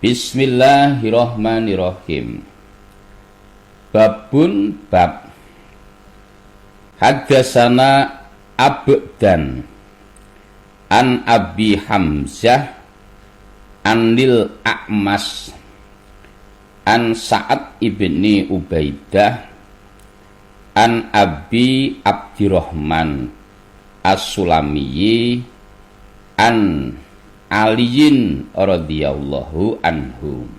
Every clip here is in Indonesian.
Bismillahirrahmanirrahim. Babun bab Haddatsana Abdan an Abi Hamzah anil A'mas an Sa'ad ibni Ubaidah an Abi Abdirrahman As-Sulami an Aliyin radhiyallahu anhu.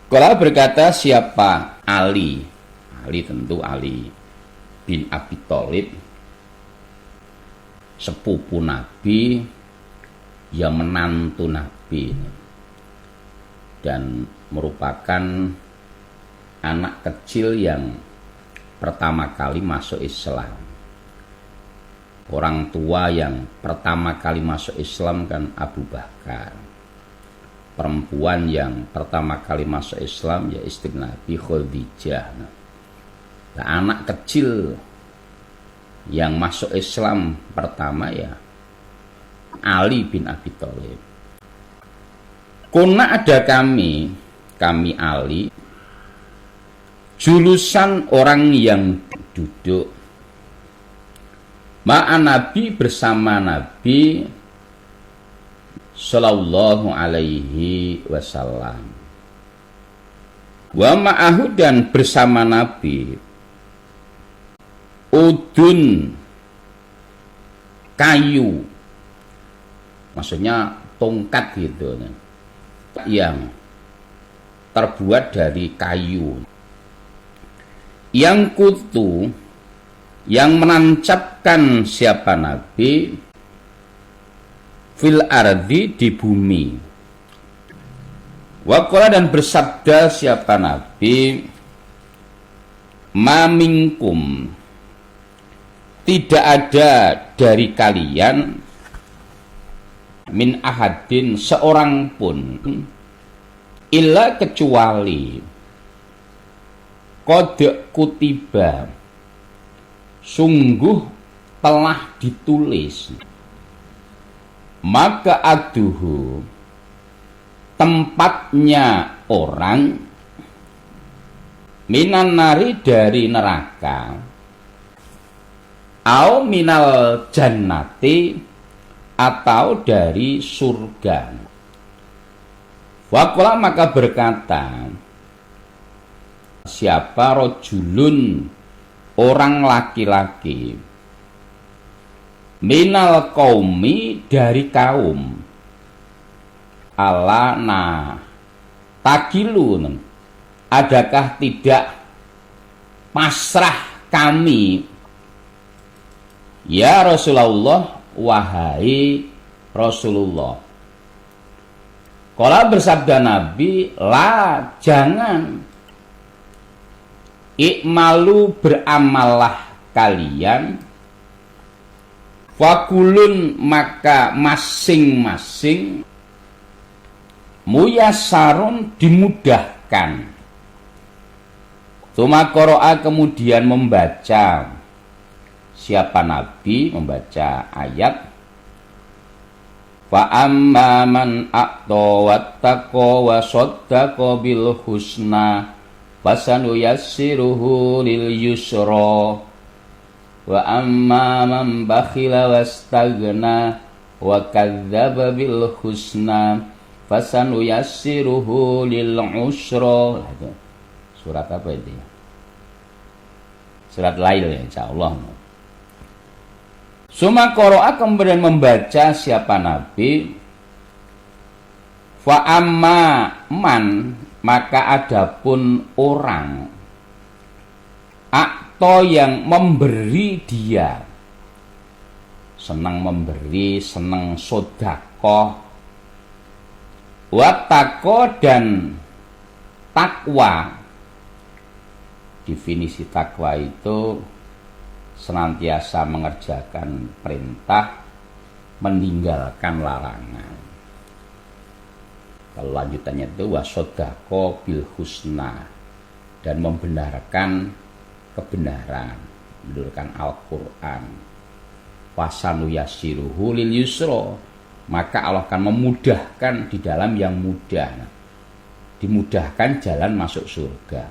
Qala berkata siapa Ali? Ali tentu Ali bin Abi Thalib, sepupu Nabi, yang menantu Nabi dan merupakan anak kecil yang pertama kali masuk Islam. Orang tua yang pertama kali masuk Islam kan Abu Bakar. Perempuan yang pertama kali masuk Islam ya istri Nabi Khadijah. Nah, anak kecil yang masuk Islam pertama ya Ali bin Abi Thalib. Kuna ada kami Ali, julusan orang yang duduk ma'a Nabi, bersama Nabi sallallahu alaihi wasallam. Wa ma'ahu, dan bersama Nabi udun, kayu, maksudnya tongkat gitu, yang terbuat dari kayu, yang kutu, yang menancapkan siapa Nabi fil ardi, di bumi. Waqala, dan bersabda siapa Nabi, ma minkum, tidak ada dari kalian, min ahadin, seorang pun, illa, kecuali qad kutiba, sungguh telah ditulis, maka aduhu, tempatnya orang, minan nari, dari neraka, au minal jannati, atau dari surga. Waqala, maka berkata siapa rojulun, orang laki-laki, minal qaumi, dari kaum, ala na takilun, adakah tidak pasrah kami ya Rasulullah, wahai Rasulullah. Qala, bersabda Nabi, la, jangan, ikmalu, beramallah kalian, fakulun, maka masing-masing, muyassarun, dimudahkan. Tsumma qara'a, kemudian membaca siapa Nabi, membaca ayat, fa amma man a'ta wattaqa wa shaddaqa bil husna fasanu yassiruhu lil yusra wa amma man bakhila wastaghna wa kadzdzaba bil husna fasanu yassiruhu lil usra. Surat apa itu? Surat Lail, insyaallah. Suma qara'a, kemudian membaca siapa Nabi, fa amma man, maka adapun orang, akto, yang memberi dia, senang memberi, senang sedekah, wattaqo, dan takwa. Definisi takwa itu senantiasa mengerjakan perintah, meninggalkan larangan. Kalau lanjutannya itu wasodako bil husna, dan membenarkan kebenaran, menurunkan Al-Quran. Wasanu yasiruhu lil yusro, maka Allah akan memudahkan di dalam yang mudah. Nah, dimudahkan jalan masuk surga.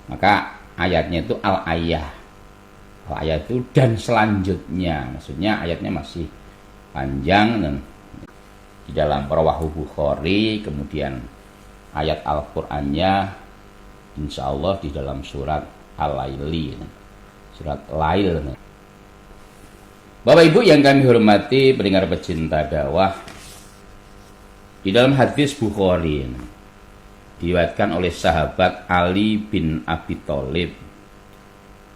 Maka ayatnya itu al-ayah. Al-ayah itu dan selanjutnya. Maksudnya ayatnya masih panjang dan di dalam Rawahu Bukhari, kemudian ayat Al-Qur'annya insya Allah di dalam surat Al-Laili, surat Lail. Bapak Ibu yang kami hormati, pendengar pecinta dakwah, di dalam hadis Bukhari diriwayatkan oleh sahabat Ali bin Abi Thalib.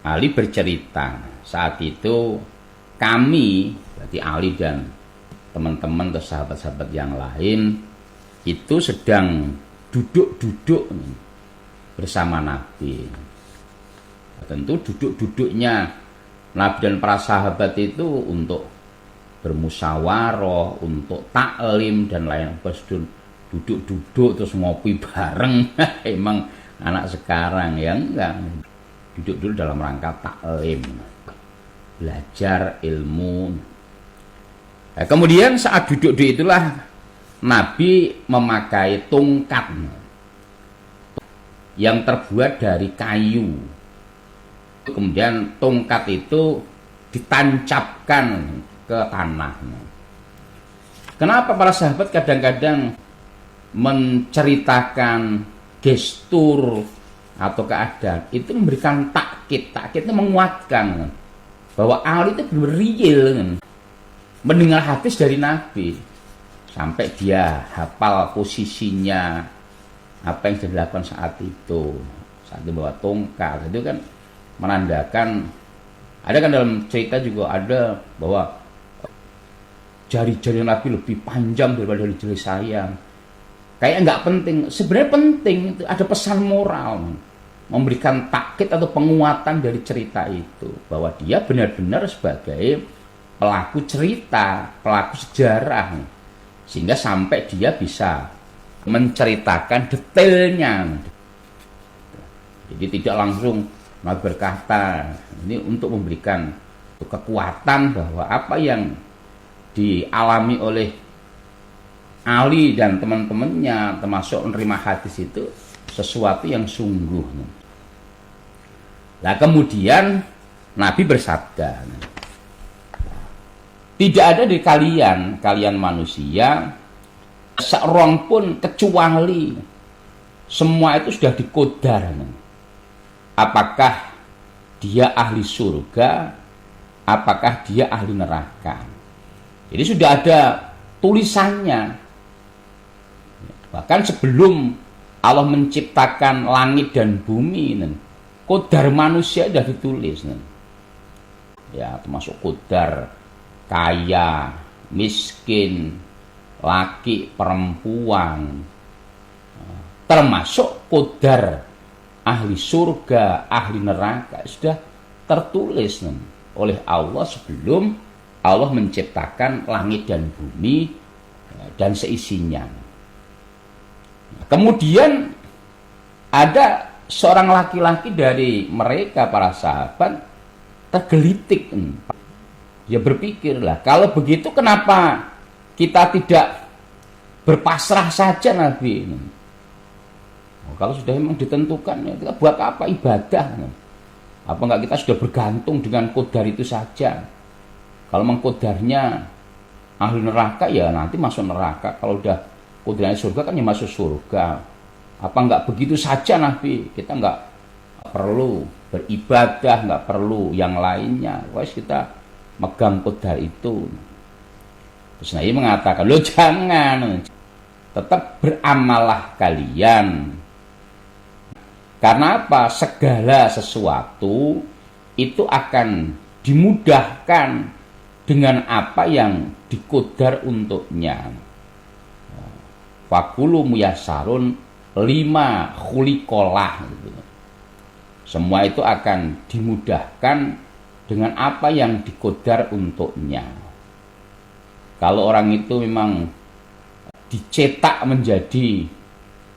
Ali bercerita, saat itu kami, berarti Ali dan teman-teman atau sahabat-sahabat yang lain itu sedang duduk-duduk bersama Nabi. Tentu duduk-duduknya Nabi dan para sahabat itu untuk bermusyawarah, untuk taklim dan lain sebagainya. Duduk-duduk terus ngopi bareng. Emang anak sekarang ya enggak. Duduk-duduk dalam rangka taklim, belajar ilmu. Nah, kemudian saat duduk-duduk itulah Nabi memakai tongkat yang terbuat dari kayu. Kemudian tongkat itu ditancapkan ke tanah. Kenapa para sahabat kadang-kadang menceritakan gestur atau keadaan itu memberikan takkid? Takkid itu menguatkan bahwa Ali itu benar real mendengar hadis dari Nabi sampai dia hafal posisinya, apa yang sudah dilakukan saat itu bawa tongkat. Itu kan menandakan, ada kan dalam cerita juga ada bahwa jari-jari Nabi lebih panjang daripada jari saya. Kayak nggak penting, sebenarnya penting, itu ada pesan moral, memberikan takkid atau penguatan dari cerita itu bahwa dia benar-benar sebagai pelaku cerita, pelaku sejarah, sehingga sampai dia bisa menceritakan detailnya. Jadi tidak langsung berkata, ini untuk memberikan kekuatan bahwa apa yang dialami oleh Ali dan teman-temannya termasuk menerima hadis itu sesuatu yang sungguh. Nah kemudian Nabi bersabda, tidak ada di kalian manusia seorang pun kecuali semua itu sudah dikodar. Apakah dia ahli surga, apakah dia ahli neraka. Jadi sudah ada tulisannya. Bahkan sebelum Allah menciptakan langit dan bumi, kodar manusia sudah ditulis. Ya, termasuk kodar kaya, miskin, laki, perempuan, termasuk kodar ahli surga, ahli neraka sudah tertulis oleh Allah sebelum Allah menciptakan langit dan bumi dan seisinya. Kemudian ada seorang laki-laki dari mereka para sahabat tergelitik. Dia berpikirlah, kalau begitu kenapa kita tidak berpasrah saja Nabi? Kalau sudah memang ditentukan, ya kita buat apa ibadah? Apa enggak kita sudah bergantung dengan kodar itu saja? Kalau mengkodarnya ahli neraka ya nanti masuk neraka. Kalau udah kodarnya surga kan ya masuk surga. Apa enggak begitu saja Nabi? Kita enggak perlu beribadah, enggak perlu yang lainnya. Wes kita megang kodar itu. Terus Nabi mengatakan, lo jangan, tetap beramallah kalian. Karena apa? Segala sesuatu itu akan dimudahkan dengan apa yang dikodar untuknya. Fakulu muyasarun lima khulikolah. Semua itu akan dimudahkan dengan apa yang dikodar untuknya. Kalau orang itu memang dicetak menjadi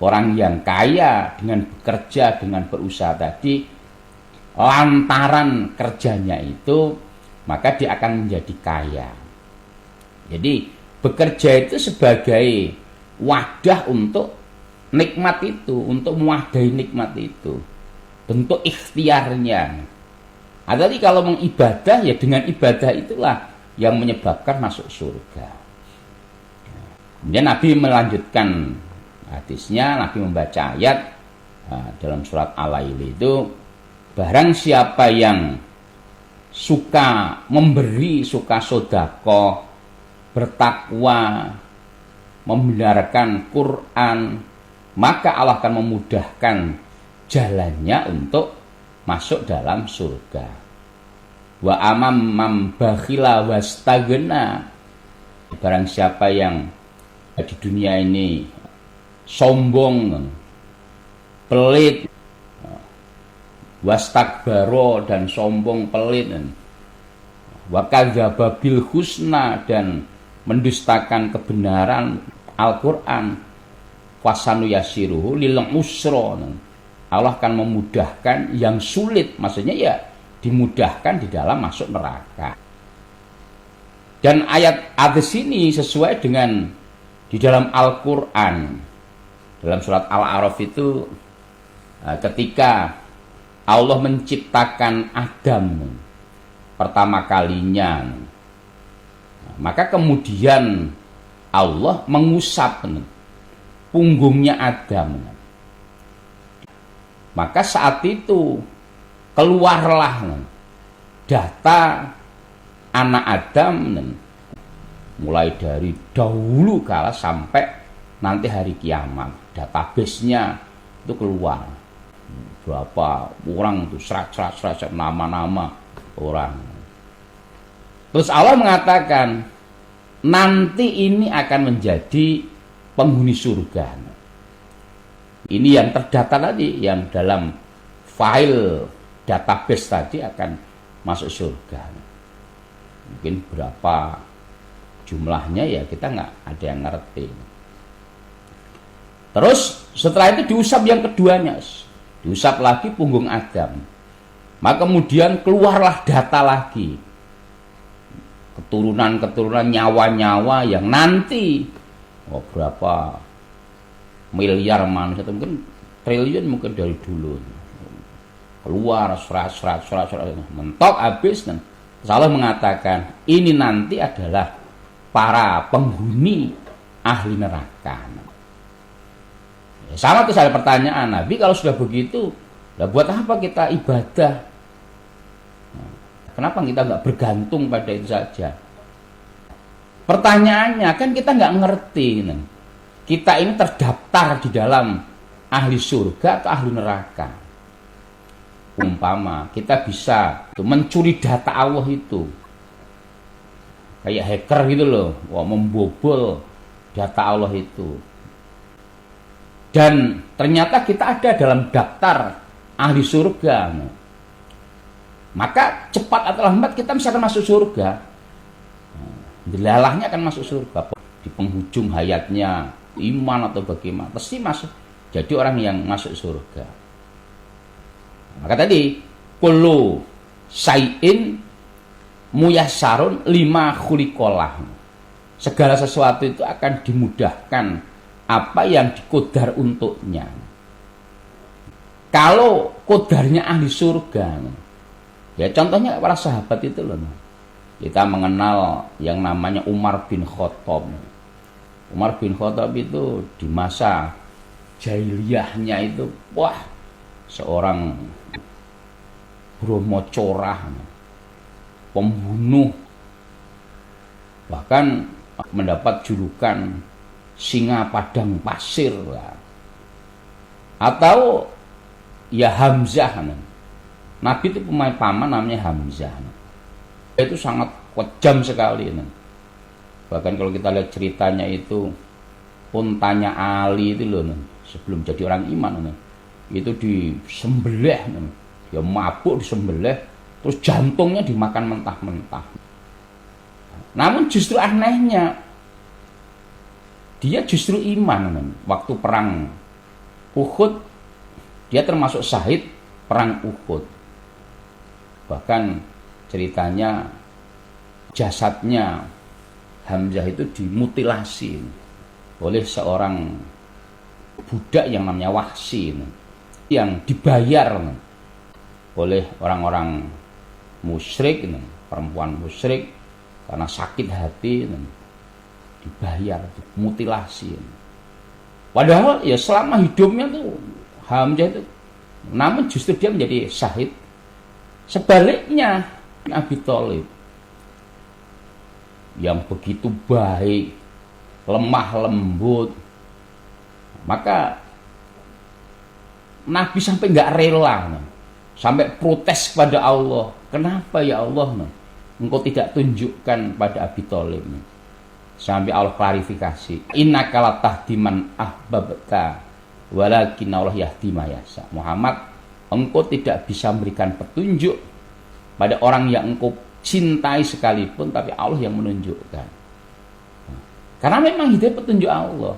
orang yang kaya dengan bekerja, dengan berusaha tadi, lantaran kerjanya itu, maka dia akan menjadi kaya. Jadi bekerja itu sebagai wadah untuk nikmat itu, untuk mewadahi nikmat itu, bentuk ikhtiarnya. Tadi kalau mengibadah, ya dengan ibadah itulah yang menyebabkan masuk surga. Kemudian Nabi melanjutkan hadisnya, Nabi membaca ayat dalam surat Al-Lail itu, barang siapa yang suka memberi, suka sedekah, bertakwa, membenarkan Quran, maka Allah akan memudahkan jalannya untuk masuk dalam surga. Wa amam bakhila wastagna, barang siapa yang di dunia ini sombong, pelit, wastakbaro dan sombong, pelit, wa kadzdzaba bil husna dan mendustakan kebenaran Al-Qur'an, fasanu yasiruhu lil usra, Allah akan memudahkan yang sulit, maksudnya ya dimudahkan di dalam masuk neraka. Dan ayat hadis ini sesuai dengan di dalam Al-Qur'an, dalam surat Al-A'raf itu ketika Allah menciptakan Adam pertama kalinya, maka kemudian Allah mengusap punggungnya Adam. Maka saat itu keluarlah data anak Adam mulai dari dahulu kala sampai nanti hari kiamat. Database-nya itu keluar berapa orang itu, serat nama-nama orang. Terus Allah mengatakan nanti ini akan menjadi penghuni surga. Ini yang terdata tadi, yang dalam file database tadi akan masuk surga. Mungkin berapa jumlahnya ya kita nggak ada yang ngerti. Terus setelah itu diusap yang keduanya, diusap lagi punggung Adam. Maka kemudian keluarlah data lagi, keturunan-keturunan, nyawa-nyawa yang nanti berapa miliar manusia, mungkin triliun mungkin dari dulu, keluar serat mentok habis. Dan Allah mengatakan ini nanti adalah para penghuni ahli neraka. Sama terus ada pertanyaan, Nabi kalau sudah begitu, lah buat apa kita ibadah? Kenapa kita nggak bergantung pada itu saja? Pertanyaannya kan kita nggak ngerti. Kita ini terdaftar di dalam ahli surga atau ahli neraka. Umpama kita bisa mencuri data Allah itu, kayak hacker gitu loh, membobol data Allah itu. Dan ternyata kita ada dalam daftar ahli surga. Maka cepat atau lambat kita misalkan masuk surga. Delalahnya akan masuk surga. Di penghujung hayatnya, iman atau bagaimana, pasti masuk jadi orang yang masuk surga. Maka tadi kullu syai'in muyassarun lima khuliqalah, segala sesuatu itu akan dimudahkan apa yang dikodar untuknya. Kalau kodarnya ahli surga, ya contohnya para sahabat itu loh, kita mengenal yang namanya Umar bin Khattab. Umar bin Khattab itu di masa jahiliyahnya itu, wah, seorang bromocorah, pembunuh, bahkan mendapat julukan singa padang pasir, atau ya Hamzah. Nabi itu punya paman namanya Hamzah. Itu sangat kejam sekali. Bahkan kalau kita lihat ceritanya itu, untanya Ali itu loh, sebelum jadi orang iman, itu disembelih, dia mabuk disembelih, terus jantungnya dimakan mentah-mentah. Namun justru anehnya, dia justru iman. Waktu perang Uhud, dia termasuk syahid perang Uhud. Bahkan ceritanya jasadnya Hamzah itu dimutilasi oleh seorang budak yang namanya Wahsy, yang dibayar oleh orang-orang musyrik, perempuan musyrik, karena sakit hati dibayar, mutilasi. Padahal ya selama hidupnya tuh Hamzah itu, namun justru dia menjadi syahid. Sebaliknya Abi Thalib yang begitu baik, lemah lembut, maka Nabi sampai nggak rela, sampai protes kepada Allah. Kenapa ya Allah, engkau tidak tunjukkan pada Abi Thalib? Sampai Allah klarifikasi, innaka la tahdi man ahbabta walakin Allah yahdi ma yasha. Muhammad, engkau tidak bisa memberikan petunjuk pada orang yang engkau cintai sekalipun, tapi Allah yang menunjukkan. Karena memang hidayah petunjuk Allah,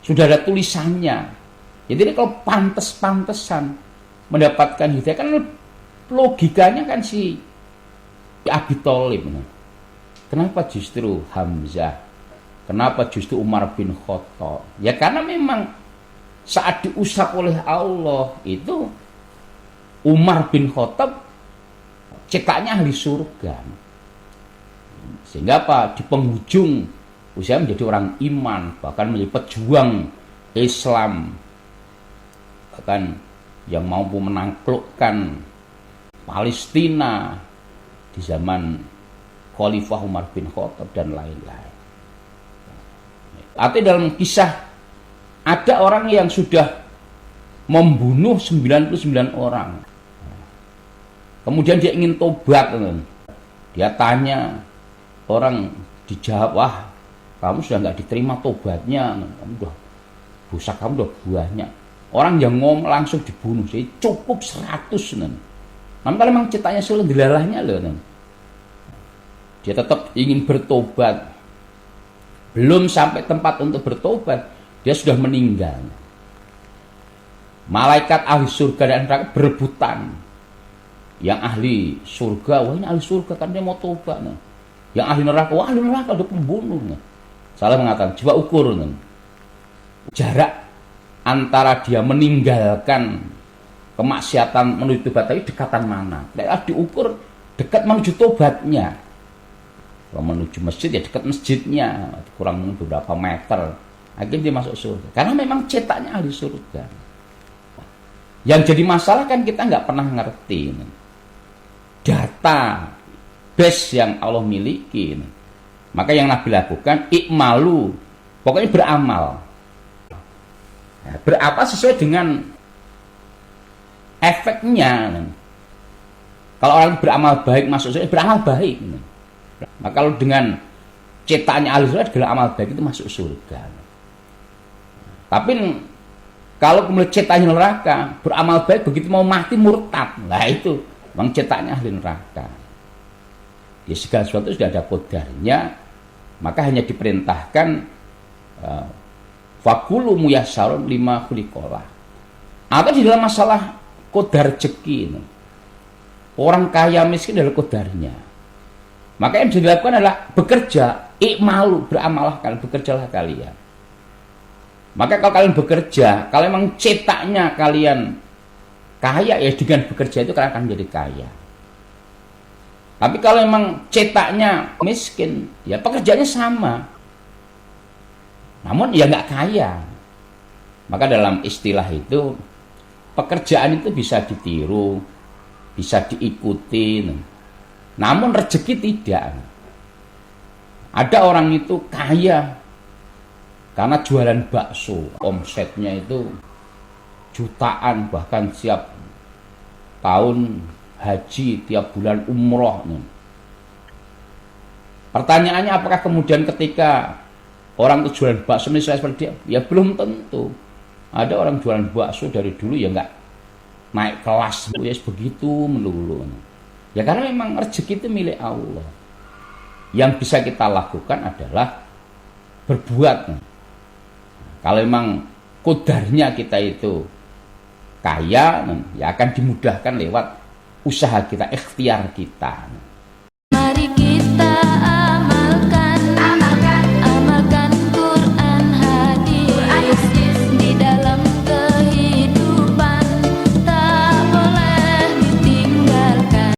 sudah ada tulisannya. Jadi kalau pantes-pantesan mendapatkan hidayah, kan logikanya kan si Abi Thalib. Kenapa justru Hamzah? Kenapa justru Umar bin Khattab? Ya karena memang saat diusap oleh Allah itu Umar bin Khattab cetaknya ahli surga. Sehingga apa? Di penghujung usia menjadi orang iman, bahkan menjadi pejuang Islam, bahkan yang mampu menaklukkan Palestina di zaman Khalifah Umar bin Khattab dan lain-lain. Atau dalam kisah ada orang yang sudah membunuh 99 orang. Kemudian dia ingin tobat. Dia tanya orang, dijawab, wah kamu sudah nggak diterima tobatnya, kamu udah dosa kamu udah banyak. Orang yang ngomong langsung dibunuh, jadi cukup 100. Namun kalau memang ceritanya selalu dilalahnya loh. Dia tetap ingin bertobat. Belum sampai tempat untuk bertobat, dia sudah meninggal. Malaikat ahli surga dan neraka berebutan. Yang ahli surga, wah ini ahli surga kan dia mau tobat. Yang ahli neraka, wah ahli neraka udah pembunuh. Salah mengatakan, coba ukur jarak antara dia meninggalkan kemaksiatan menuju tobat tadi dekatan mana. Nah, diukur dekat menuju tobatnya. Kalau menuju masjid ya dekat masjidnya, kurang beberapa meter, akhirnya dia masuk surga. Karena memang cetaknya ahli surga. Yang jadi masalah kan kita nggak pernah ngerti data base yang Allah miliki. Maka yang Nabi lakukan, ikmalu, pokoknya beramal. Berapa sesuai dengan efeknya. Kalau orang beramal baik masuk surga, beramal baik. Maka kalau dengan cetaknya ahli surga adalah amal baik itu masuk surga. Tapi kalau kemudian cetaknya neraka, beramal baik begitu mau mati murtad. Nah itu memang cetaknya ahli neraka. Ya segala sesuatu sudah ada qadarnya, maka hanya diperintahkan fakulu muyassarun lima khuliqalah. Atau di dalam masalah qadar rezeki, orang kaya miskin adalah qadarnya. Maka yang bisa dilakukan adalah bekerja, ikmalu, beramalah kalian, bekerjalah kalian. Maka kalau kalian bekerja, kalau memang cetaknya kalian kaya, ya dengan bekerja itu kalian akan menjadi kaya. Tapi kalau memang cetaknya miskin, ya pekerjaannya sama, namun ya nggak kaya. Maka dalam istilah itu, pekerjaan itu bisa ditiru, bisa diikuti, namun rezeki tidak. Ada orang itu kaya karena jualan bakso, omsetnya itu jutaan, bahkan setiap tahun haji, tiap bulan umroh. Pertanyaannya, apakah kemudian ketika orang itu jualan bakso misalnya seperti dia? Ya belum tentu. Ada orang jualan bakso dari dulu ya nggak naik kelas, ya begitu melulu. Ya karena memang rezeki itu milik Allah. Yang bisa kita lakukan adalah berbuat. Kalau memang qadarnya kita itu kaya, ya akan dimudahkan lewat usaha kita, ikhtiar kita.